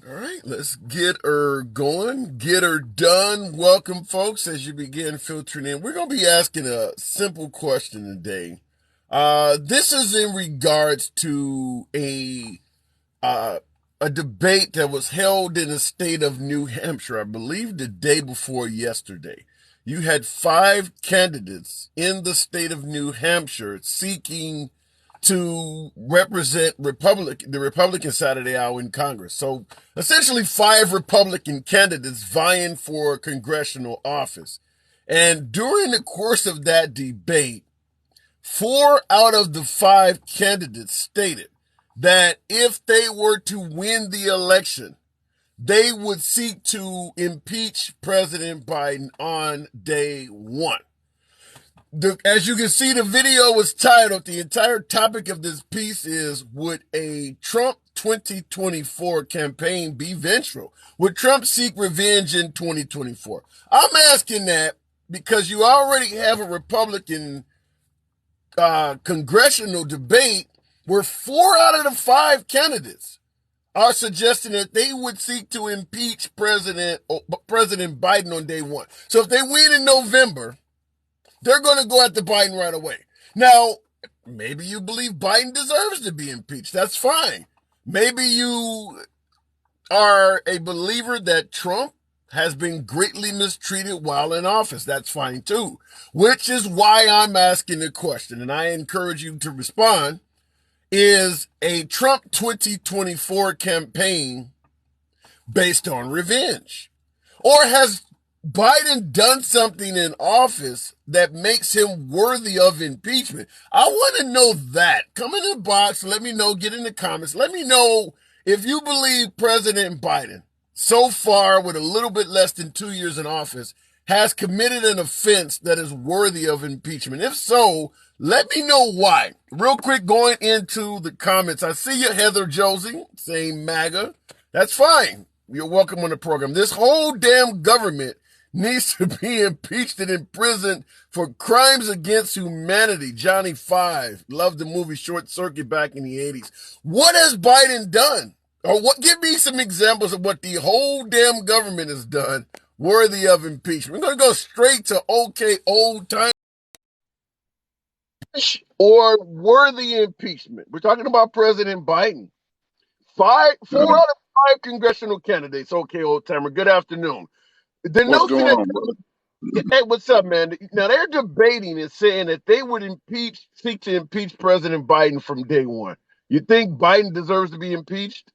All right, let's get her going, get her done. Welcome, folks, as you begin filtering in. We're going to be asking a simple question today. This is in regards to uh, a debate that was held in the state of New Hampshire, I believe the day before yesterday. You had five candidates in the state of New Hampshire seeking to represent the Republican side of the aisle in Congress. So essentially five Republican candidates vying for congressional office. And during the course of that debate, four out of the five candidates stated that if they were to win the election, they would seek to impeach President Biden on day one. As you can see, the video was titled, the entire topic of this piece is, would a Trump 2024 campaign be vengeful? Would Trump seek revenge in 2024? I'm asking that because you already have a Republican congressional debate where four out of the five candidates are suggesting that they would seek to impeach President Biden on day one. So if they win in November, they're going to go after Biden right away. Now, maybe you believe Biden deserves to be impeached. That's fine. Maybe you are a believer that Trump has been greatly mistreated while in office. That's fine too. Which is why I'm asking the question, and I encourage you to respond. Is a Trump 2024 campaign based on revenge? Or has Biden done something in office that makes him worthy of impeachment? I want to know that. Come in the box. Let me know. Get in the comments. Let me know if you believe President Biden, so far with a little bit less than 2 years in office, has committed an offense that is worthy of impeachment. If so, let me know why. Real quick, going into the comments. I see you, Heather Josie, saying MAGA. That's fine. You're welcome on the program. This whole damn government needs to be impeached and imprisoned for crimes against humanity. Johnny Five. Loved the movie Short Circuit back in the 80s. What has Biden done? Or what? Give me some examples of what the whole damn government has done worthy of impeachment. We're going to go straight to okay, old time or worthy impeachment. We're talking about President Biden. Four out of five congressional candidates. Okay, old timer. Good afternoon. The What's notion going that, on, brother? hey, what's up, man? Now they're debating and saying that they would seek to impeach President Biden from day one. You think Biden deserves to be impeached?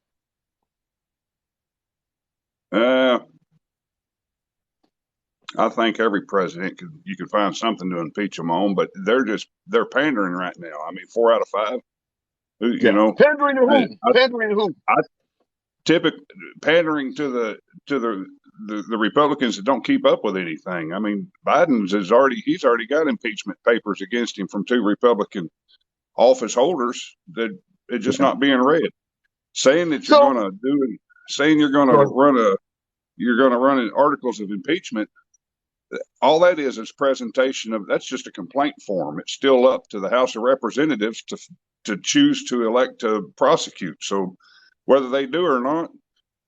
Uh, I think every president you could find something to impeach them on, but they're pandering right now. I mean, four out of five. You Yeah. know, Pandering to I, who? Pandering to who? I typically pandering to the Republicans that don't keep up with anything. I mean, he's already got impeachment papers against him from two Republican office holders that are just Yeah. not being read. Saying that you're So, going to saying you're going to run in articles of impeachment. All that is presentation of that's just a complaint form. It's still up to the House of Representatives to choose to elect to prosecute. So whether they do or not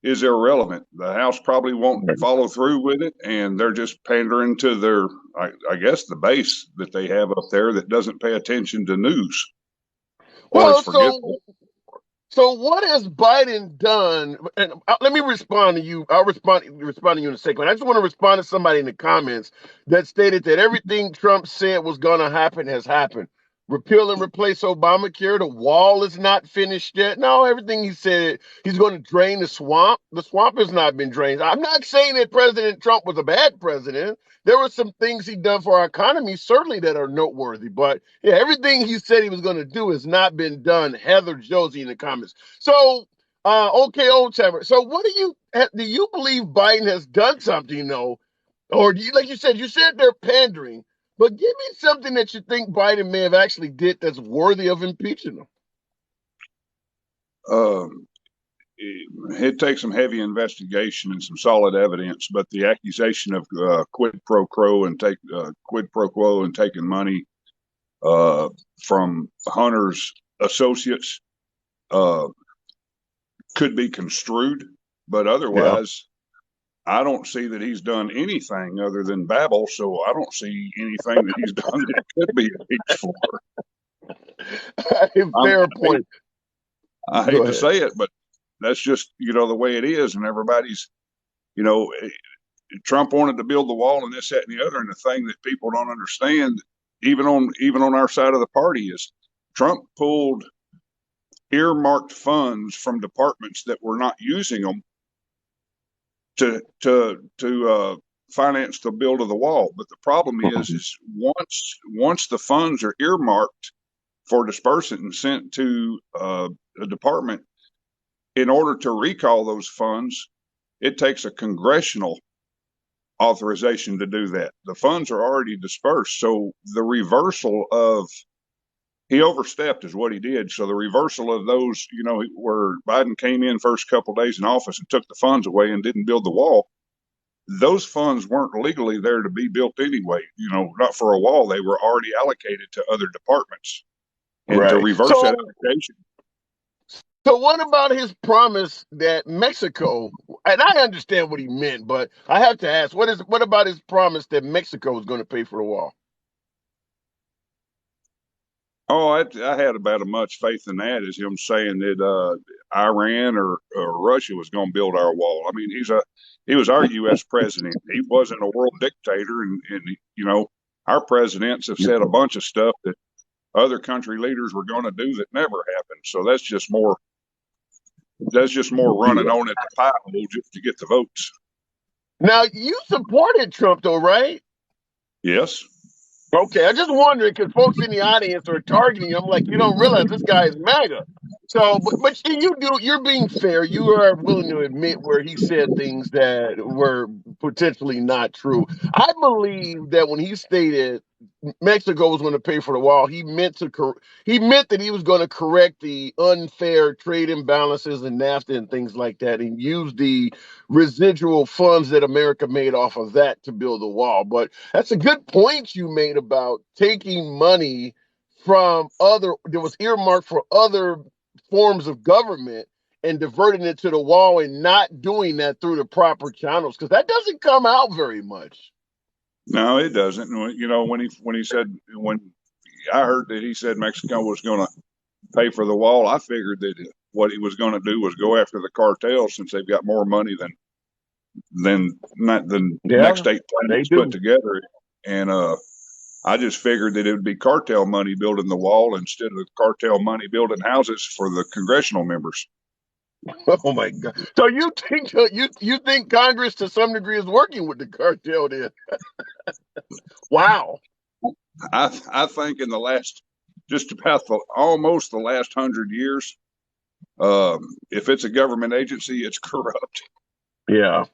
is irrelevant. The House probably won't follow through with it, and they're just pandering to their, I guess, the base that they have up there that doesn't pay attention to news or is well, forgetful. so what has Biden done? And let me respond to you. I'll respond to you in a second. I just want to respond to somebody in the comments that stated that everything Trump said was going to happen has happened. Repeal and replace Obamacare. The wall is not finished yet. No, everything he said, he's going to drain the swamp. The swamp has not been drained. I'm not saying that President Trump was a bad president. There were some things he done for our economy, certainly that are noteworthy. But yeah, everything he said he was going to do has not been done. Heather Josie in the comments. So, okay, old timer. So, what do you believe Biden has done something though, or do you, like you said they're pandering, but give me something that you think Biden may have actually did that's worthy of impeaching him. Um, it takes some heavy investigation and some solid evidence, but the accusation of quid pro quo and taking money from Hunter's associates uh, could be construed. But Yeah. otherwise, I don't see that he's done anything other than babble. So I don't see anything that he's done that he could be impeached for. I'm, Fair point. I Go hate to ahead. say it, but that's just, the way it is. And everybody's, you know, Trump wanted to build the wall and this, that, and the other. And the thing that people don't understand, even on our side of the party, is Trump pulled earmarked funds from departments that were not using them to finance the build of the wall. But the problem is once the funds are earmarked for disbursement and sent to a department, in order to recall those funds, it takes a congressional authorization to do that. The funds are already dispersed, so the reversal of he overstepped is what he did. So the reversal of those, where Biden came in first couple of days in office and took the funds away and didn't build the wall, those funds weren't legally there to be built anyway. Not for a wall. They were already allocated to other departments. And to Right. reverse that allocation. So what about his promise that Mexico, and I understand what he meant, but I have to ask, what about his promise that Mexico is going to pay for the wall? Oh, I had about as much faith in that as him saying that Iran or Russia was going to build our wall. I mean, he was our U.S. president. He wasn't a world dictator, and our presidents have said a bunch of stuff that other country leaders were going to do that never happened. So that's just more running on at the pie hole just to get the votes. Now, you supported Trump, though, right? Yes. Okay, I just wondering because folks in the audience are targeting you. I'm like, you don't realize this guy is MAGA. So, but you do. You're being fair. You are willing to admit where he said things that were potentially not true. I believe that when he stated Mexico was going to pay for the wall, he meant that he was going to correct the unfair trade imbalances and NAFTA and things like that, and use the residual funds that America made off of that to build the wall. But that's a good point you made about taking money from that was earmarked for other forms of government and diverting it to the wall and not doing that through the proper channels, because that doesn't come out very much. No, it doesn't. When I heard that he said Mexico was going to pay for the wall, I figured that what he was going to do was go after the cartels since they've got more money than Yeah, next eight they planets put do. together. And I just figured that it would be cartel money building the wall instead of cartel money building houses for the congressional members. Oh my God! So you think Congress to some degree is working with the cartel? Then wow. I think in the last just about almost the last 100 years, if it's a government agency, it's corrupt. Yeah.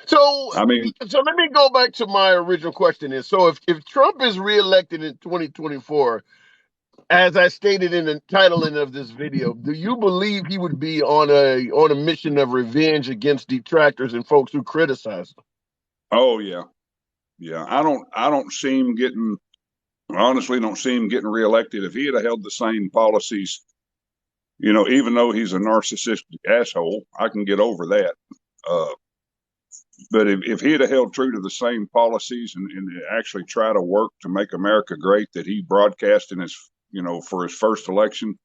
So, I mean, so let me go back to my original question. Is so if Trump is reelected in 2024, as I stated in the titling of this video, do you believe he would be on a mission of revenge against detractors and folks who criticize him? oh yeah, yeah. I don't see him getting. I honestly don't see him getting reelected. If he had held the same policies, even though he's a narcissistic asshole, I can get over that. Uh, but if he had held true to the same policies and actually try to work to make America great that he broadcast in his, for his first election,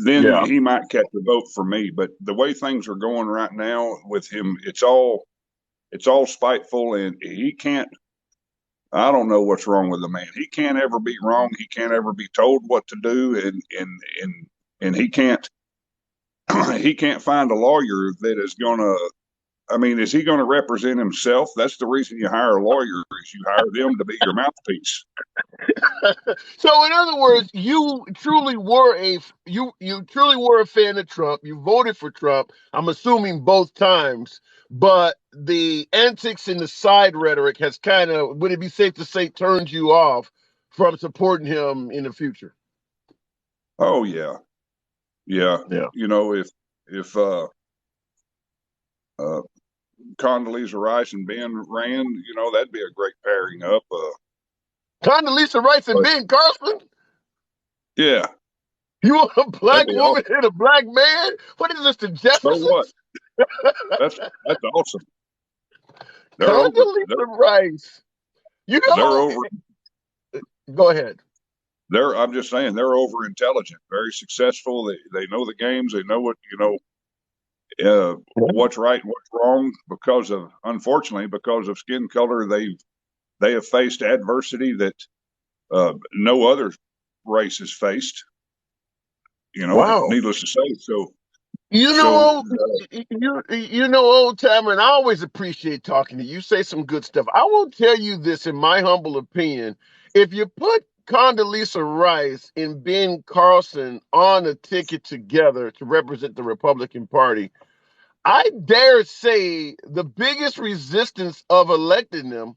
then Yeah. he might catch a vote for me. But the way things are going right now with him, it's all spiteful, and he can't. I don't know what's wrong with the man. He can't ever be wrong. He can't ever be told what to do, and he can't he can't find a lawyer that is going to. I mean, is he going to represent himself? That's the reason you hire a lawyer, is you hire them to be your mouthpiece. So in other words, you truly were a fan of Trump. You voted for Trump. I'm assuming both times, but the antics and the side rhetoric has kind of, would it be safe to say, turned you off from supporting him in the future? Oh yeah, yeah. Yeah. If uh, Condoleezza Rice and Ben ran, that'd be a great pairing up. Condoleezza Rice and But Ben Carson. yeah, You want a That'd black be woman awesome. and a black man? What is this, the So what? Jeffersons? That's awesome. They're over. Condoleezza Rice. You They're know, over. go ahead. I'm just saying they're over intelligent, very successful. They know the games. They know what what's right and what's wrong. Because of unfortunately because of skin color, they have faced adversity that no other race has faced. Wow. Needless to say. So You so know, you know, old timer, and I always appreciate talking to you. You say some good stuff. I will tell you this, in my humble opinion, if you put Condoleezza Rice and Ben Carson on a ticket together to represent the Republican Party, I dare say the biggest resistance of electing them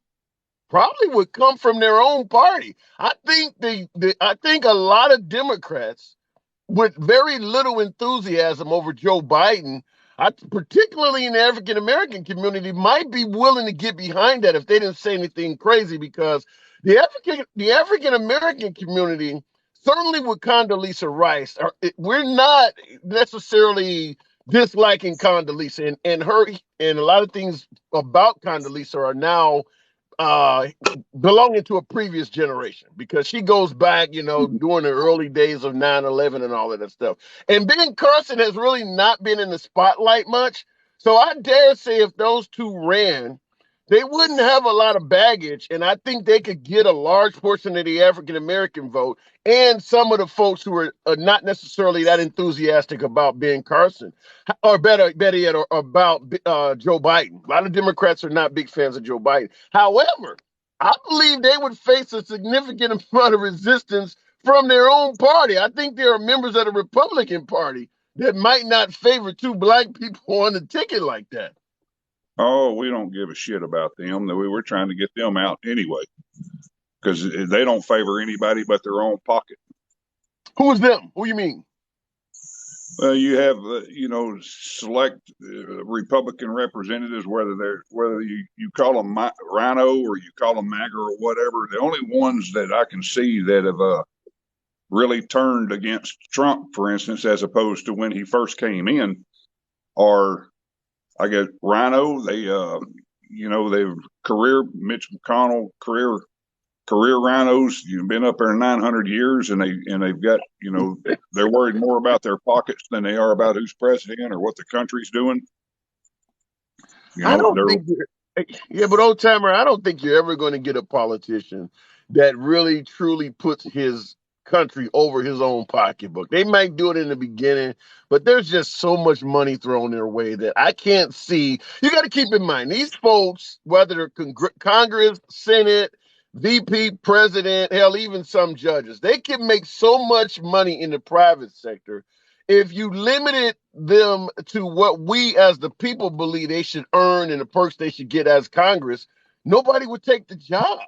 probably would come from their own party. I think I think a lot of Democrats with very little enthusiasm over Joe Biden, particularly in the African American community, might be willing to get behind that if they didn't say anything crazy, because the African American community, certainly with Condoleezza Rice, we're not necessarily disliking Condoleezza, and her, and a lot of things about Condoleezza are now uh belonging to a previous generation, because she goes back, during the early days of 9/11 and all of that stuff. And Ben Carson has really not been in the spotlight much. So I dare say if those two ran, they wouldn't have a lot of baggage. And I think they could get a large portion of the African American vote and some of the folks who are not necessarily that enthusiastic about Ben Carson, or better yet, or about Joe Biden. A lot of Democrats are not big fans of Joe Biden. However, I believe they would face a significant amount of resistance from their own party. I think there are members of the Republican Party that might not favor two black people on the ticket like that. oh, we don't give a shit about them. We were trying to get them out anyway because they don't favor anybody but their own pocket. Who's them? Who you mean? You have, select Republican representatives, whether you call them Rhino or you call them MAGA or whatever. The only ones that I can see that have really turned against Trump, for instance, as opposed to when he first came in, are, I guess, Rhino. They've career Mitch McConnell, career rhinos. You've been up there 900 years, and they've got, they're worried more about their pockets than they are about who's president or what the country's doing. I don't They're think yeah, but old timer, I don't think you're ever going to get a politician that really truly puts his country over his own pocketbook. They might do it in the beginning, but there's just so much money thrown their way that I can't see. You got to keep in mind, these folks, whether they're Congress, Senate, VP, president, hell, even some judges, they can make so much money in the private sector. If you limited them to what we as the people believe they should earn and the perks they should get as Congress, nobody would take the job.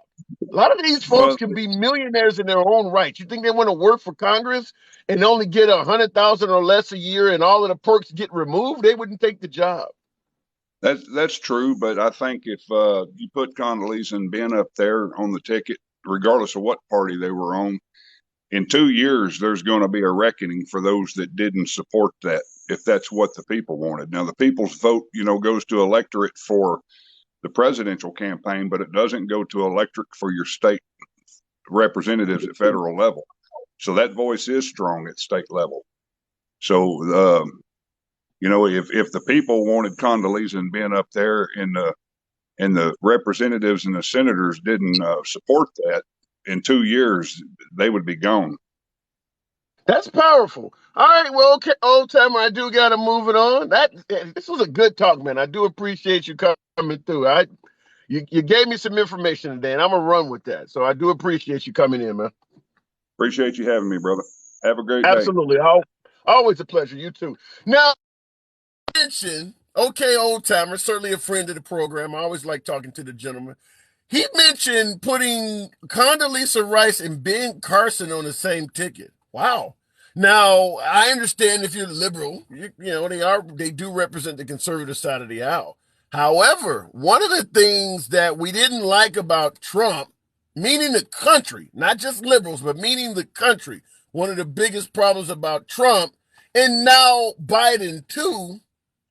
A lot of these folks well, can be millionaires in their own right. You think they want to work for Congress and only get 100,000 or less a year, and all of the perks get removed? They wouldn't take the job. that's true, but I think if you put Condoleezza and Ben up there on the ticket, regardless of what party they were on, in 2 years there's going to be a reckoning for those that didn't support that. If that's what the people wanted. Now the people's vote, goes to electorate for the presidential campaign, but it doesn't go to electorate for your state representatives at federal level. So that voice is strong at state level. So, if the people wanted Condoleezza and Ben up there, and the representatives and the senators didn't support that, in 2 years they would be gone. That's powerful. All right, well, okay, old timer, I do got to move it on. This was a good talk, man. I do appreciate you coming through. You gave me some information today, and I'm gonna run with that. So I do appreciate you coming in, man. Appreciate you having me, brother. Have a great day. Absolutely. Always a pleasure. You too. Now, mention, okay, old timer, certainly a friend of the program. I always like talking to the gentleman. He mentioned putting Condoleezza Rice and Ben Carson on the same ticket. Wow. Now, I understand if you're liberal, they do represent the conservative side of the aisle. However, one of the things that we didn't like about Trump, meaning the country, not just liberals, but meaning the country, one of the biggest problems about Trump and now Biden too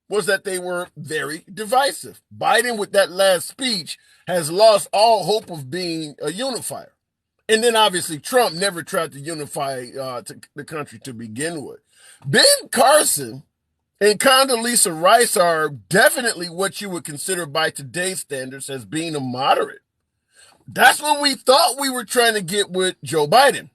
was that they were very divisive. Biden, with that last speech, has lost all hope of being a unifier. And then obviously Trump never tried to unify the country to begin with. Ben Carson and Condoleezza Rice are definitely what you would consider by today's standards as being a moderate. That's what we thought we were trying to get with Joe Biden,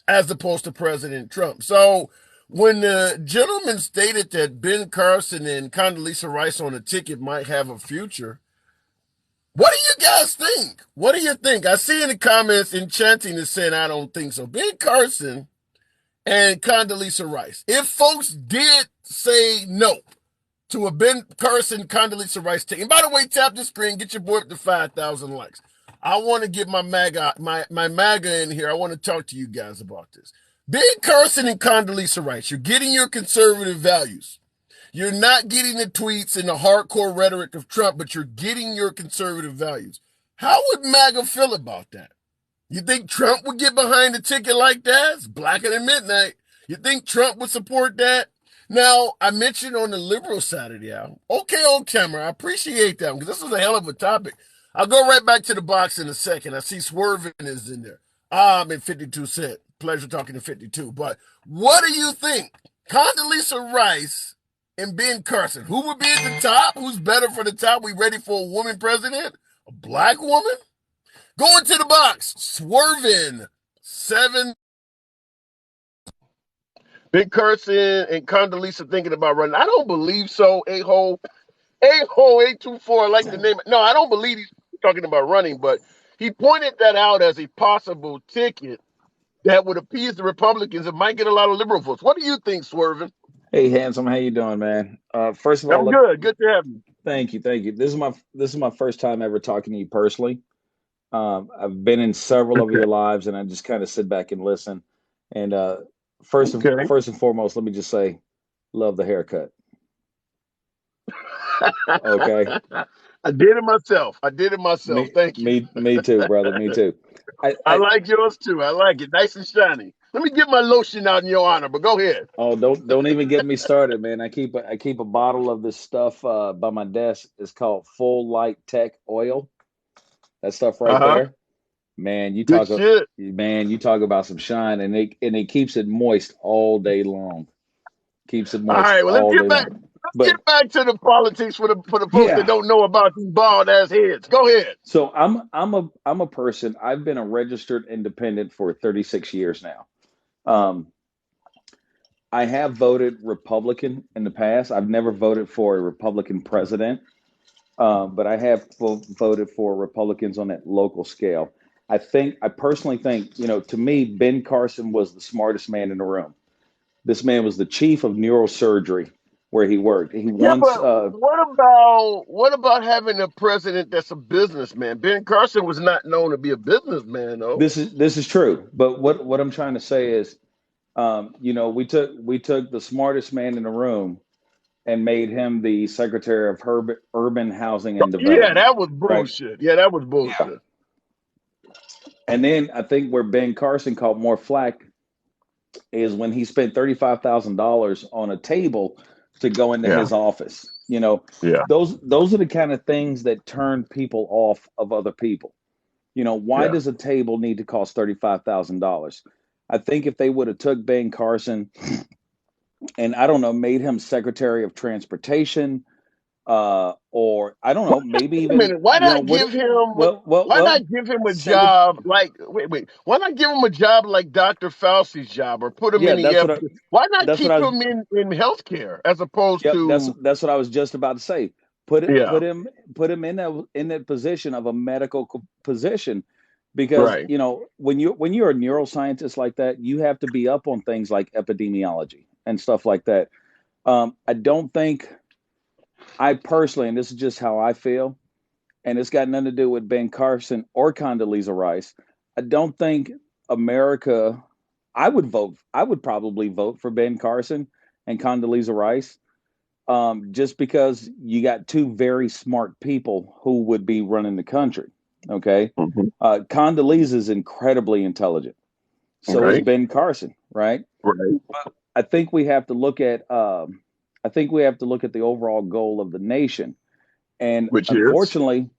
as opposed to President Trump. So when the gentleman stated that Ben Carson and Condoleezza Rice on a ticket might have a future, what do you guys think? What do you think? I see in the comments Enchanting is saying I don't think so. Ben Carson and Condoleezza Rice. If folks did say no to a Ben Carson, Condoleezza Rice ticket, and by the way, tap the screen, get your boy up to 5,000 likes. I want to get my MAGA in here. I want to talk to you guys about this. Ben Carson and Condoleezza Rice, you're getting your conservative values. You're not getting the tweets and the hardcore rhetoric of Trump, but you're getting your conservative values. How would MAGA feel about that? You think Trump would get behind a ticket like that? It's blacker than midnight. You think Trump would support that? Now, I mentioned on the liberal side of the aisle. Okay, on camera, I appreciate that one because this was a hell of a topic. I'll go right back to the box in a second. I see Swerving is in there. I'm in 52 Cent. Pleasure talking to 52. But what do you think? Condoleezza Rice and Ben Carson. Who would be at the top? Who's better for the top? We ready for a woman president? A black woman? Going to the box. Swerving. 7. Ben Carson and Condoleezza thinking about running. I don't believe so, A-hole. A-hole 824, I like the name. No, I don't believe he's talking about running, but he pointed that out as a possible ticket that would appease the Republicans and might get a lot of liberal votes. What do you think, Swerving? Hey, Handsome, how you doing, man? First of all, I'm good. Good to have you. Thank you. This is my first time ever talking to you personally. I've been in several of your lives, and I just kind of sit back and listen. And first and foremost, let me just say, love the haircut. Okay. I did it myself. Thank you. Me too, brother. Me too. I like yours too. I like it. Nice and shiny. Let me get my lotion out in your honor, but go ahead. Oh, don't even get me started, man. I keep a bottle of this stuff by my desk. It's called Full Light Tech Oil. That stuff right there. Man, you talk about some shine, and it keeps it moist all day long. Keeps it moist. All right, well, let's get back. Get back to the politics for the folks that don't know about these bald ass heads. Go ahead. So I'm a person. I've been a registered independent for 36 years now. I have voted Republican in the past. I've never voted for a Republican president, but I have voted for Republicans on that local scale. I personally think, to me, Ben Carson was the smartest man in the room. This man was the chief of neurosurgery where he worked. What about having a president that's a businessman? Ben Carson was not known to be a businessman, though. This is true. But what I'm trying to say is, we took the smartest man in the room and made him the Secretary of Urban Housing and Development. Yeah, that was bullshit. Right? Yeah, that was bullshit. Yeah. And then I think where Ben Carson caught more flack is when he spent $35,000 on a table to go into his office. Those are the kind of things that turn people off of other people. Why does a table need to cost $35,000? I think if they would have took Ben Carson and made him Secretary of Transportation, or I don't know, maybe even. Wait a minute. Why not give him? Why not give him a job like? Wait. Why not give him a job like Dr. Fauci's job, or put him in the? Why not keep him in healthcare as opposed to? That's what I was just about to say. Put him in that position of a medical position, because when you're a neuroscientist like that, you have to be up on things like epidemiology and stuff like that. I don't think. I personally, and this is just how I feel, and it's got nothing to do with Ben Carson or Condoleezza Rice. I don't think America. I would probably vote for Ben Carson and Condoleezza Rice, just because you got two very smart people who would be running the country. Okay, Condoleezza is incredibly intelligent. So is Ben Carson, right? Right. But I think we have to look at the overall goal of the nation, and Which is? unfortunately,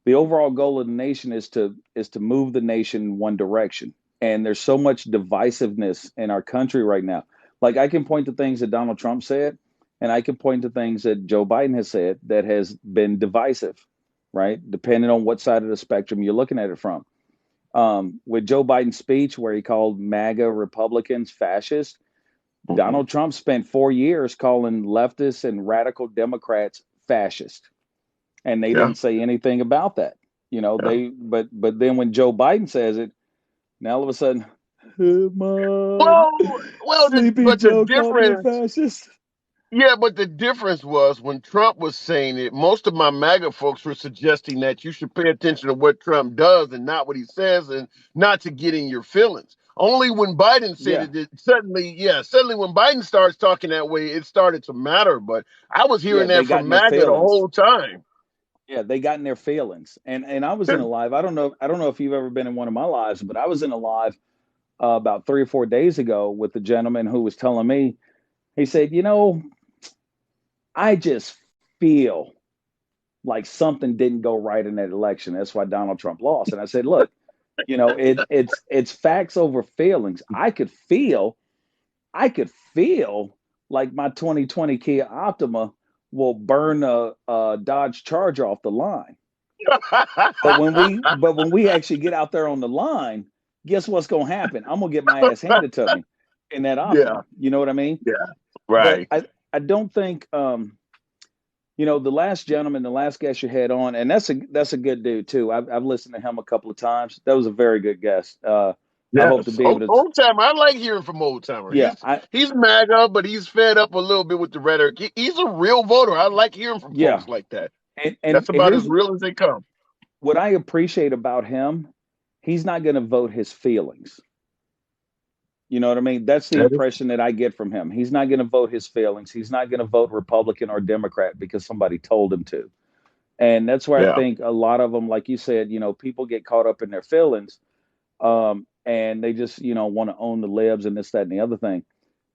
the overall goal of the nation is to move the nation in one direction. And there's so much divisiveness in our country right now. Like, I can point to things that Donald Trump said, and I can point to things that Joe Biden has said that has been divisive, right? Depending on what side of the spectrum you're looking at it from. With Joe Biden's speech where he called MAGA Republicans fascist, Donald Trump spent 4 years calling leftists and radical Democrats fascist, and they didn't say anything about that. But then when Joe Biden says it, now all of a sudden, Well, Sleepy Joe called me a fascist. Yeah, but the difference was when Trump was saying it, most of my MAGA folks were suggesting that you should pay attention to what Trump does and not what he says, and not to get in your feelings. Only when Biden said it, suddenly when Biden starts talking that way, it started to matter. But I was hearing that from MAGA the whole time. Yeah, they got in their feelings. And I was in a live. I don't know if you've ever been in one of my lives, but I was in a live about 3 or 4 days ago with the gentleman who was telling me, he said, I just feel like something didn't go right in that election. That's why Donald Trump lost. And I said, look, it's facts over feelings. I could feel like my 2020 Kia Optima will burn a Dodge Charger off the line. But when we actually get out there on the line, guess what's going to happen? I'm going to get my ass handed to me in that Optima. Yeah. You know what I mean? Yeah. Right. But I don't think the last gentleman, the last guest you had on, and that's a good dude too. I've listened to him a couple of times. That was a very good guest. I hope to be able to. Old timer. I like hearing from old timer. Yeah, he's MAGA, but he's fed up a little bit with the rhetoric. He's a real voter. I like hearing from folks like that. And that's about as real as they come. What I appreciate about him, he's not going to vote his feelings. You know what I mean? That's the impression that I get from him. He's not going to vote his feelings. He's not going to vote Republican or Democrat because somebody told him to. And that's where I think a lot of them, like you said, people get caught up in their feelings, and they just, want to own the libs and this, that, and the other thing.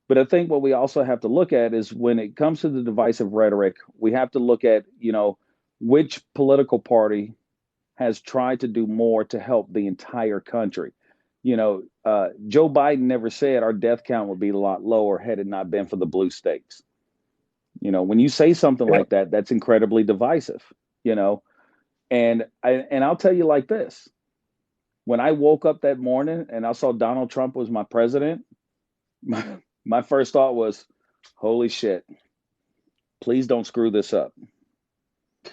But I think what we also have to look at is when it comes to the divisive rhetoric, we have to look at, which political party has tried to do more to help the entire country. Joe Biden never said our death count would be a lot lower had it not been for the blue states. When you say something like that, that's incredibly divisive, and I'll tell you like this. When I woke up that morning and I saw Donald Trump was my president, my first thought was, holy shit, please don't screw this up.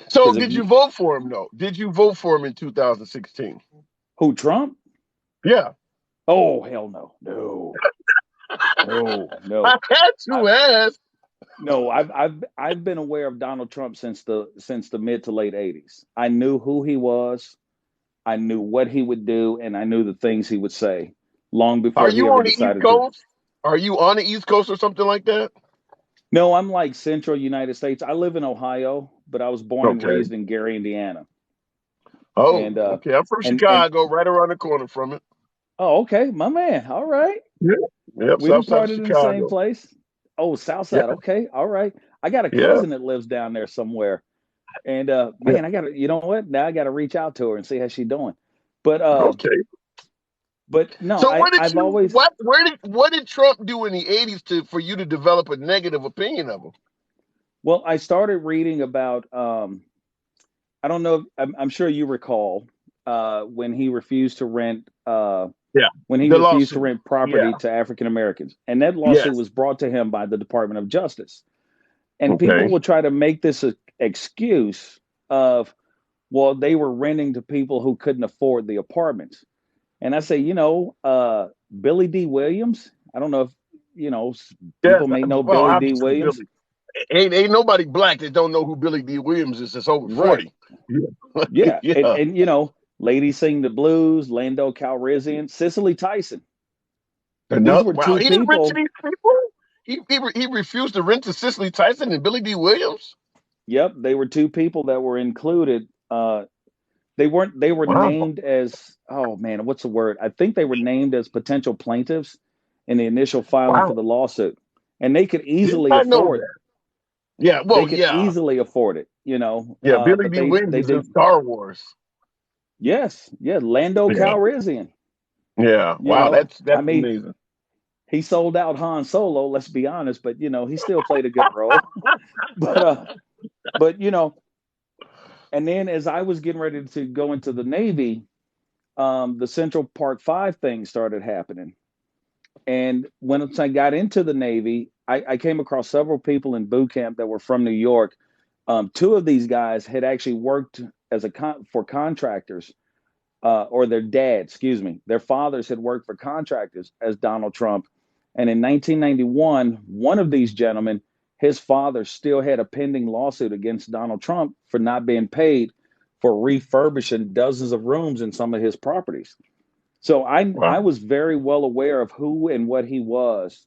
So did you vote for him though? Did you vote for him in 2016? Who, Trump? Yeah. Oh, hell no. No. I had to ask. No, I've been aware of Donald Trump since the mid to late 80s. I knew who he was, I knew what he would do, and I knew the things he would say long before he ever decided to. Are you on the East Coast or something like that? No, I'm like central United States. I live in Ohio, but I was born and raised in Gary, Indiana. Oh, okay. I'm from Chicago, right around the corner from it. Oh, okay. My man. All right. Yep, we started in the same place. Oh, South Side. Yeah. Okay. All right. I got a cousin that lives down there somewhere. And man, I gotta, you know what? Now I gotta reach out to her and see how she's doing. But okay. But no, so what did Trump do in the 80s for you to develop a negative opinion of him? Well, I started reading about I don't know, I'm sure you recall when he refused to rent when he refused to rent property to African Americans. And that lawsuit was brought to him by the Department of Justice. And people will try to make this an excuse of, well, they were renting to people who couldn't afford the apartments. And I say, Billy D. Williams, I don't know if, people may know Billy D. Williams. Ain't nobody black that don't know who Billy D. Williams is. It's over 40. Right. Yeah. And Lady Sing the Blues, Lando Calrissian, Cicely Tyson. These were two people. He refused to rent to Cicely Tyson and Billy D. Williams? Yep. They were two people that were included They weren't. They were named as, oh man, what's the word? I think they were named as potential plaintiffs in the initial filing for the lawsuit, and they could easily I know afford. that. Yeah, They well, could yeah. easily afford it, Yeah, Billy but D. they Williams is in did. Star Wars. Yes, yeah, Lando Yeah. Calrissian. Yeah. Wow, that's I mean, amazing. he sold out Han Solo. Let's be honest, but he still played a good role. but and then as I was getting ready to go into the Navy, the Central Park Five thing started happening. And once I got into the Navy, I came across several people in boot camp that were from New York. Two of these guys had actually worked as for contractors, or their dad, excuse me, their fathers had worked for contractors as Donald Trump. And in 1991, one of these gentlemen, his father still had a pending lawsuit against Donald Trump for not being paid for refurbishing dozens of rooms in some of his properties. So I was very well aware of who and what he was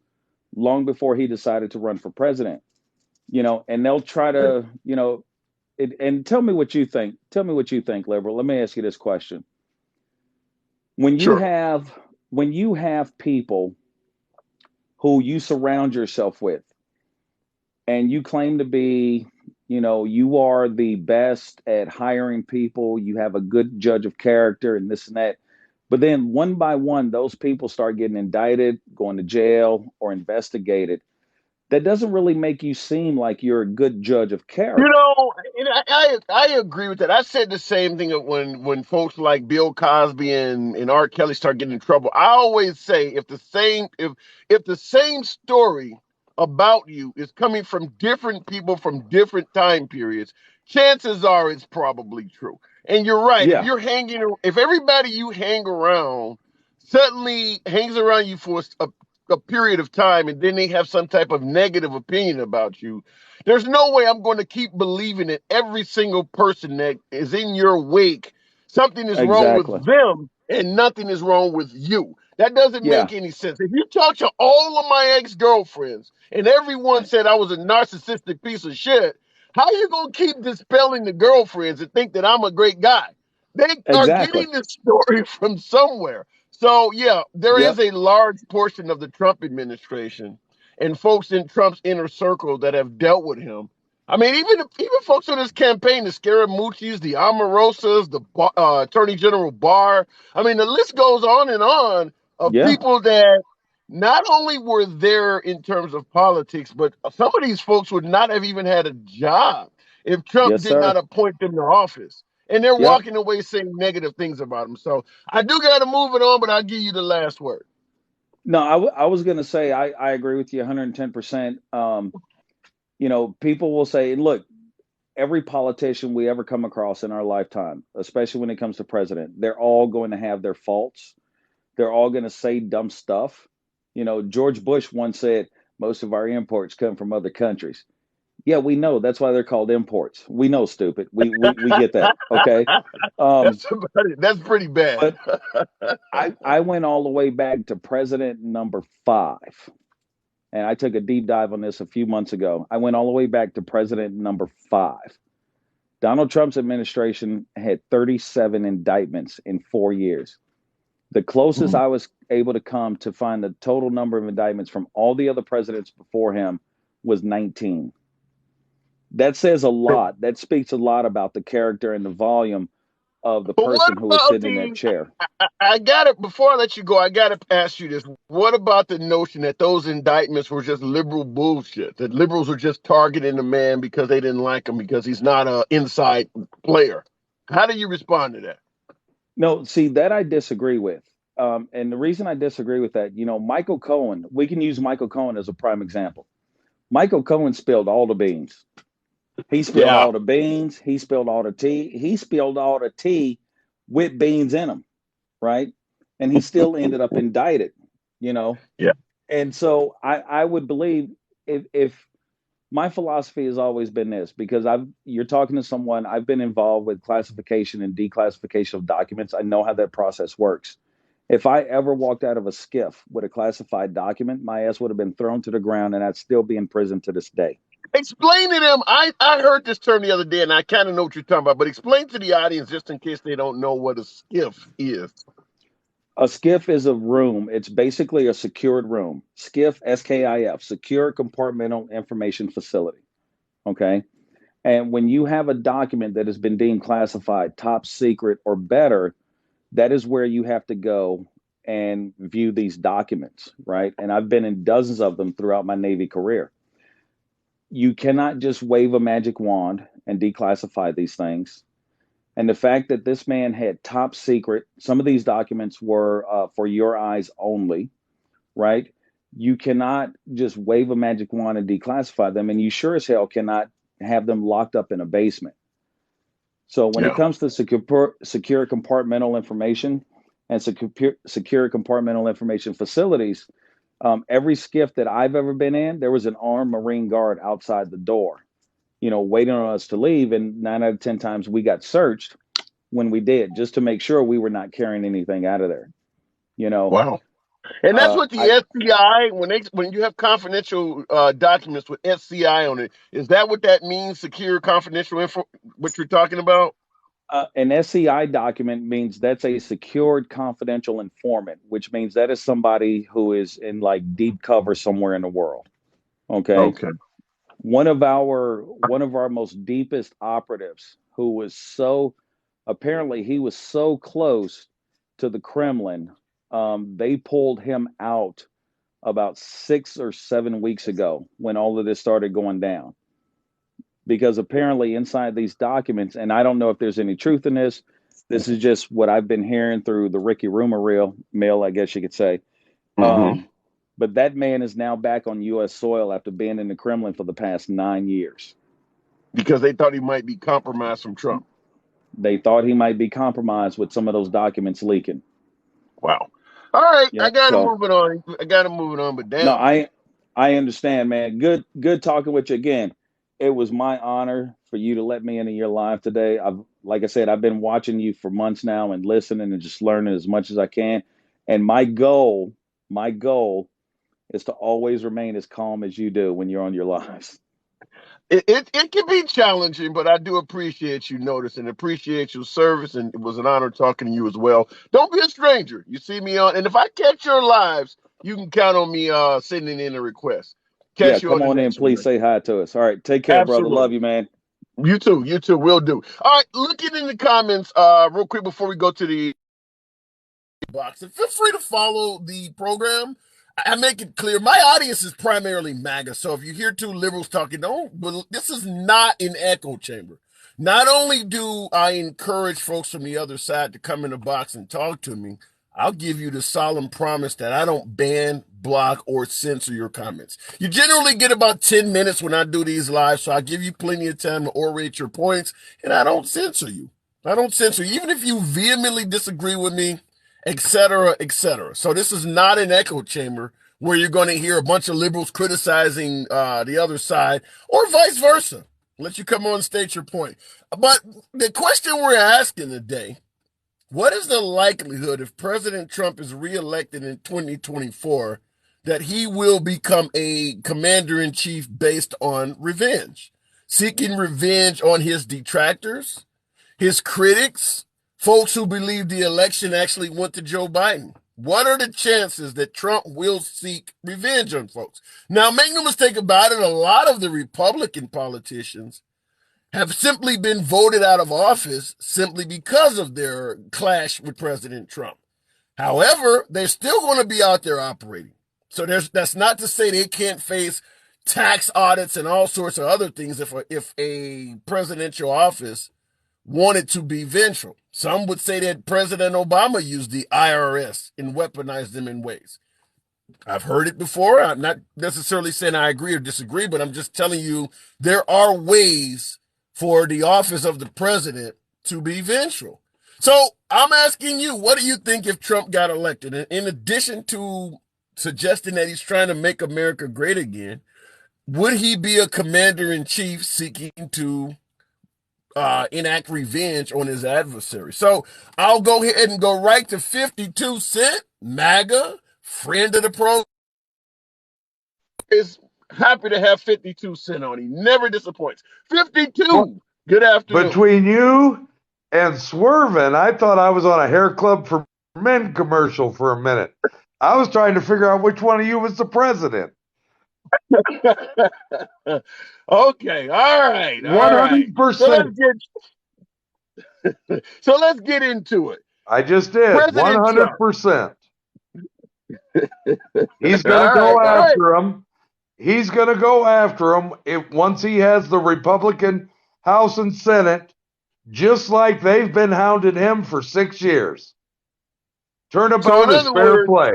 long before he decided to run for president. And they'll try to, and tell me what you think. Tell me what you think, liberal. Let me ask you this question. When you Sure. have people who you surround yourself with and you claim to be, you are the best at hiring people, you have a good judge of character and this and that. But then one by one, those people start getting indicted, going to jail, or investigated. That doesn't really make you seem like you're a good judge of character. And I agree with that. I said the same thing when folks like Bill Cosby and R. Kelly start getting in trouble. I always say if the same story about you is coming from different people from different time periods, chances are it's probably true. And you're right. Yeah, If everybody you hang around suddenly hangs around you for a period of time and then they have some type of negative opinion about you, there's no way I'm going to keep believing that every single person that is in your wake, something is wrong exactly. with them and nothing is wrong with you. That doesn't Yeah, make any sense. If you talk to all of my ex-girlfriends and everyone said I was a narcissistic piece of shit, how are you going to keep dispelling the girlfriends and think that I'm a great guy? They are exactly. getting this story from somewhere. So, yeah, there is Yep, a large portion of the Trump administration and folks in Trump's inner circle that have dealt with him. I mean, even folks on his campaign, the Scaramucci's, the Omarosas, the Attorney General Barr. I mean, the list goes on of yeah, people that not only were there in terms of politics, but some of these folks would not have even had a job if Trump yes, did not sir. appoint them to office. And they're Yep. walking away saying negative things about him. So I do got to move it on, but I'll give you the last word. No, I was going to say I agree with you 110%. People will say, look, every politician we ever come across in our lifetime, especially when it comes to president, they're all going to have their faults. They're all going to say dumb stuff. George Bush once said, most of our imports come from other countries. Yeah, we know. That's why they're called imports. We know, stupid. We get that. Okay. Um, That's pretty bad. but I went all the way back to president number 5. And I took a deep dive on this a few months ago. I went all the way back to president number 5. Donald Trump's administration had 37 indictments in 4 years. The closest I was able to come to find the total number of indictments from all the other presidents before him was 19. That says a lot. That speaks a lot about the character and the volume of the But what person who was about sitting in that chair. I got it before I let you go. I got to ask you this. What about the notion that those indictments were just liberal bullshit? That liberals were just targeting the man because they didn't like him because he's not an inside player. How do you respond to that? No, see, that I disagree with. And the reason I disagree with that, Michael Cohen, we can use Michael Cohen as a prime example. Michael Cohen spilled all the beans. He spilled Yeah. all the beans. He spilled all the tea. He spilled all the tea with beans in them, right? And he still ended up indicted, you know? Yeah. And so I would believe if my philosophy has always been this, because you're talking to someone, I've been involved with classification and declassification of documents. I know how that process works. If I ever walked out of a skiff with a classified document, my ass would have been thrown to the ground and I'd still be in prison to this day. Explain to them. I heard this term the other day, and I kind of know what you're talking about. But explain to the audience, just in case they don't know what a skiff is. A SCIF is a room. It's basically a secured room. SCIF, SKIF, Secure Compartmental Information Facility. Okay. And when you have a document that has been deemed classified, top secret, or better, that is where you have to go and view these documents, right? And I've been in dozens of them throughout my Navy career. You cannot just wave a magic wand and declassify these things. And the fact that this man had top secret, some of these documents were for your eyes only, right? You cannot just wave a magic wand and declassify them, and you sure as hell cannot have them locked up in a basement. So when it comes to secure compartmental information and secure compartmental information facilities, every SCIF that I've ever been in, there was an armed Marine guard outside the door, waiting on us to leave. And 9 out of 10 times we got searched when we did, just to make sure we were not carrying anything out of there. Wow. And that's what the SCI, when you have confidential documents with SCI on it, is that what that means? Secure confidential info, what you're talking about? An SCI document means that's a secured confidential informant, which means that is somebody who is in like deep cover somewhere in the world. Okay. One of our most deepest operatives, who was apparently he was so close to the Kremlin, they pulled him out about 6 or 7 weeks ago when all of this started going down. Because apparently inside these documents, and I don't know if there's any truth in this, this is just what I've been hearing through the Ricky rumor mill, I guess you could say. But that man is now back on U.S. soil after being in the Kremlin for the past 9 years. Because they thought he might be compromised from Trump. They thought he might be compromised with some of those documents leaking. Wow. All right, I got to move it on. But damn. No, I understand, man. Good talking with you again. It was my honor for you to let me into your live today. Like I said, I've been watching you for months now and listening and just learning as much as I can. And my goal is to always remain as calm as you do when you're on your lives. It can be challenging, but I do appreciate you noticing, appreciate your service, and it was an honor talking to you as well. Don't be a stranger. You see me on, and if I catch your lives, you can count on me sending in a request. Come on in, please say hi to us. All right, take care, brother. Love you, man. You too. Will do. All right, looking in the comments real quick before we go to the box, and feel free to follow the program. I make it clear, my audience is primarily MAGA, so if you hear two liberals talking, this is not an echo chamber. Not only do I encourage folks from the other side to come in the box and talk to me, I'll give you the solemn promise that I don't ban, block, or censor your comments. You generally get about 10 minutes when I do these lives, so I give you plenty of time to orate your points, and I don't censor you. Even if you vehemently disagree with me, etc., etc. So this is not an echo chamber where you're going to hear a bunch of liberals criticizing the other side, or vice versa. Let you come on and state your point. But the question we're asking today, what is the likelihood if President Trump is reelected in 2024 that he will become a commander-in-chief based on revenge? Seeking revenge on his detractors, his critics, folks who believe the election actually went to Joe Biden. What are the chances that Trump will seek revenge on folks? Now, make no mistake about it, a lot of the Republican politicians have simply been voted out of office simply because of their clash with President Trump. However, they're still going to be out there operating. So that's not to say they can't face tax audits and all sorts of other things if a presidential office wanted to be vengeful. Some would say that President Obama used the IRS and weaponized them in ways. I've heard it before. I'm not necessarily saying I agree or disagree, but I'm just telling you there are ways for the office of the president to be vengeful. So I'm asking you, what do you think if Trump got elected? And in addition to suggesting that he's trying to make America great again, would he be a commander-in-chief seeking to enact revenge on his adversary? So I'll go ahead and go right to 52 Cent, MAGA, friend of the program. Happy to have 52 Cent on. He never disappoints. 52. Good afternoon. Between you and Swervin', I thought I was on a Hair Club for Men commercial for a minute. I was trying to figure out which one of you was the president. Okay, all right. 100%. So let's get into it. I just did. President 100%. He's going to go after him. He's going to go after him once he has the Republican House and Senate, just like they've been hounding him for 6 years. Turnabout is fair play.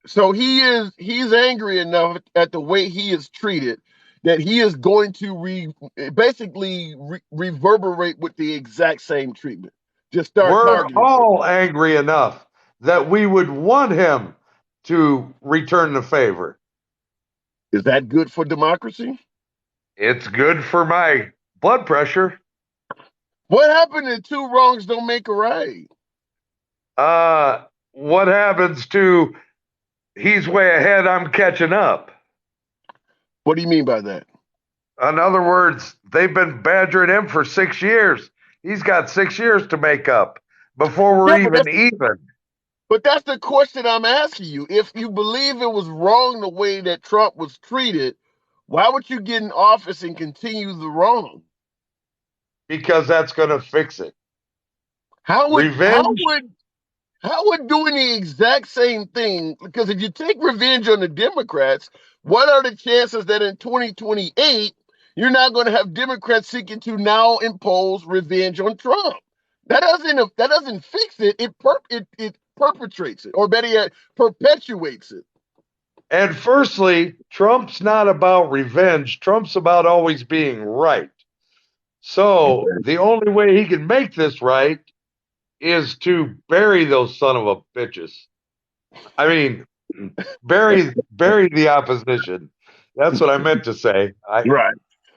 So he's angry enough at the way he is treated that he is going to basically reverberate with the exact same treatment. Just start targeting. We're all angry enough that we would want him to return the favor. Is that good for democracy? It's good for my blood pressure. What happened to two wrongs don't make a right? What happens to he's way ahead, I'm catching up? What do you mean by that? In other words, they've been badgering him for 6 years. He's got 6 years to make up before we're even. But that's the question I'm asking you. If you believe it was wrong the way that Trump was treated, why would you get in office and continue the wrong? Because that's going to fix it. How would doing the exact same thing, because if you take revenge on the Democrats, what are the chances that in 2028 you're not going to have Democrats seeking to now impose revenge on Trump? That doesn't fix it. It perpetrates it, or better yet, perpetuates it. And firstly, Trump's not about revenge. Trump's about always being right. So the only way he can make this right is to bury those son of a bitches. I mean, bury the opposition. That's what I meant to say. Right.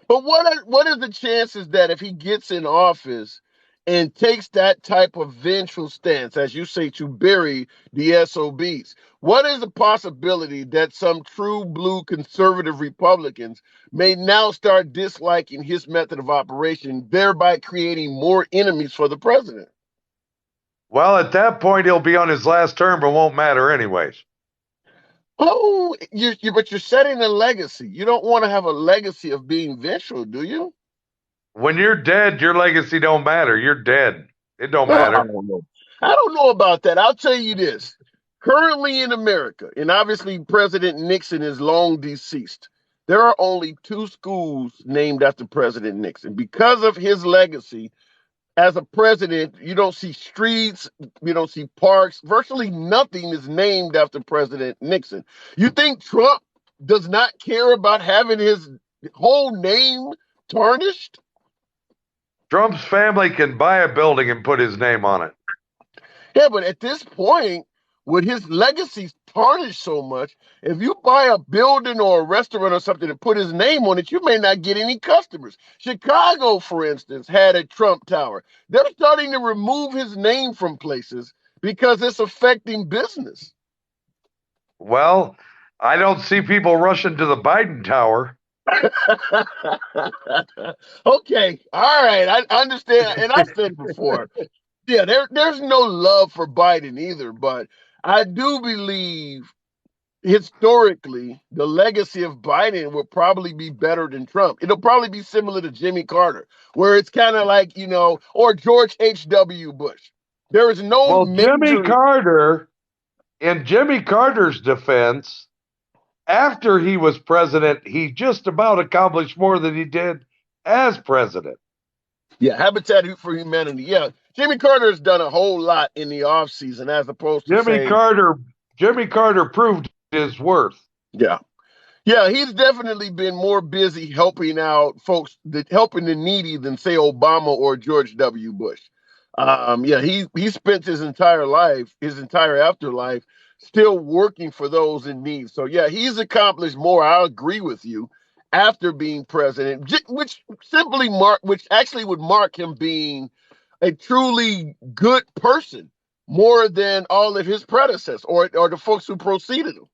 But what are the chances that if he gets in office and takes that type of vengeful stance, as you say, to bury the SOBs, what is the possibility that some true blue conservative Republicans may now start disliking his method of operation, thereby creating more enemies for the president? Well, at that point, he'll be on his last term, but won't matter anyways. Oh, but you're setting a legacy. You don't want to have a legacy of being vengeful, do you? When you're dead, your legacy don't matter. You're dead. It don't matter. I don't know about that. I'll tell you this. Currently in America, and obviously President Nixon is long deceased, there are only 2 schools named after President Nixon. Because of his legacy, as a president, you don't see streets, you don't see parks. Virtually nothing is named after President Nixon. You think Trump does not care about having his whole name tarnished? Trump's family can buy a building and put his name on it. Yeah, but at this point, with his legacy tarnished so much, if you buy a building or a restaurant or something and put his name on it, you may not get any customers. Chicago, for instance, had a Trump Tower. They're starting to remove his name from places because it's affecting business. Well, I don't see people rushing to the Biden Tower. Okay, all right, I understand, and I said before, yeah, there's no love for Biden either, but I do believe historically the legacy of Biden will probably be better than Trump. It'll probably be similar to Jimmy Carter, where it's kind of like, or George H.W. Bush. There is no Jimmy Carter, in Jimmy Carter's defense, after he was president, he just about accomplished more than he did as president. Yeah, Habitat for Humanity. Yeah, Jimmy Carter has done a whole lot in the offseason as opposed to Jimmy Carter proved his worth. Yeah. Yeah, he's definitely been more busy helping out folks, helping the needy than, say, Obama or George W. Bush. Yeah, he spent his entire afterlife, still working for those in need. So, yeah, he's accomplished more. I agree with you. After being president, which actually would mark him being a truly good person more than all of his predecessors or the folks who preceded him.